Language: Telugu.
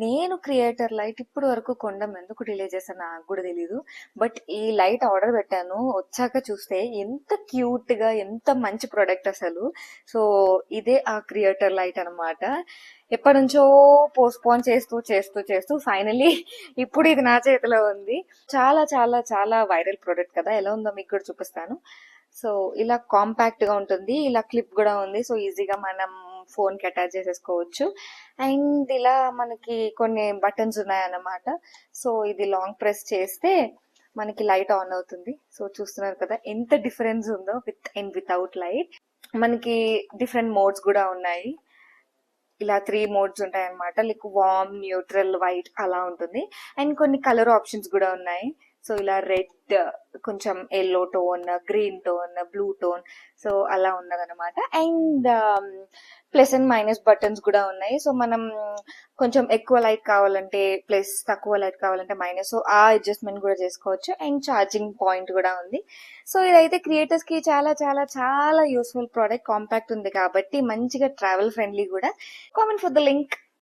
నేను క్రియేటర్ లైట్ ఇప్పుడు వరకు కొండం ఎందుకు డిలే చేశాను నాకు కూడా తెలీదు. బట్ ఈ లైట్ ఆర్డర్ పెట్టాను, వచ్చాక చూస్తే ఎంత క్యూట్ గా, ఎంత మంచి ప్రోడక్ట్ అసలు. సో ఇదే ఆ క్రియేటర్ లైట్ అన్నమాట. ఎప్పటి నుంచో పోస్ట్పోన్ చేస్తూ చేస్తూ చేస్తూ ఫైనలీ ఇప్పుడు ఇది నా చేతిలో ఉంది. చాలా చాలా చాలా వైరల్ ప్రోడక్ట్ కదా, ఎలా ఉందో మీకు కూడా చూపిస్తాను. సో ఇలా కాంపాక్ట్ గా ఉంటుంది, ఇలా క్లిప్ కూడా ఉంది, సో ఈజీగా మనం ఫోన్ కి అటాచ్ చేసేసుకోవచ్చు. అండ్ ఇలా మనకి కొన్ని బటన్స్ ఉన్నాయన్నమాట. సో ఇది లాంగ్ ప్రెస్ చేస్తే మనకి లైట్ ఆన్ అవుతుంది. సో చూస్తున్నారు కదా ఎంత డిఫరెన్స్ ఉందో విత్ అండ్ వితౌట్ లైట్. మనకి డిఫరెంట్ మోడ్స్ కూడా ఉన్నాయి. ఇలా 3 మోడ్స్ ఉంటాయి అనమాట, లైక్ వార్మ్, న్యూట్రల్, వైట్ అలా ఉంటుంది. అండ్ కొన్ని కలర్ ఆప్షన్స్ కూడా ఉన్నాయి. సో ఇలా రెడ్, కొంచెం yellow tone, green tone, blue tone, so అలా ఉన్నదన్నమాట. And plus and minus buttons కూడా ఉన్నాయి. సో మనం కొంచెం ఎక్కువ లైట్ కావాలంటే ప్లస్, తక్కువ లైట్ కావాలంటే మైనస్, సో ఆ అడ్జస్ట్మెంట్ కూడా చేసుకోవచ్చు. అండ్ ఛార్జింగ్ పాయింట్ కూడా ఉంది. సో ఇదైతే క్రియేటర్స్ కి చాలా చాలా చాలా యూస్ఫుల్ ప్రోడక్ట్. కాంపాక్ట్ ఉంది కాబట్టి మంచిగా ట్రావెల్ ఫ్రెండ్లీ కూడా. Comment for the link.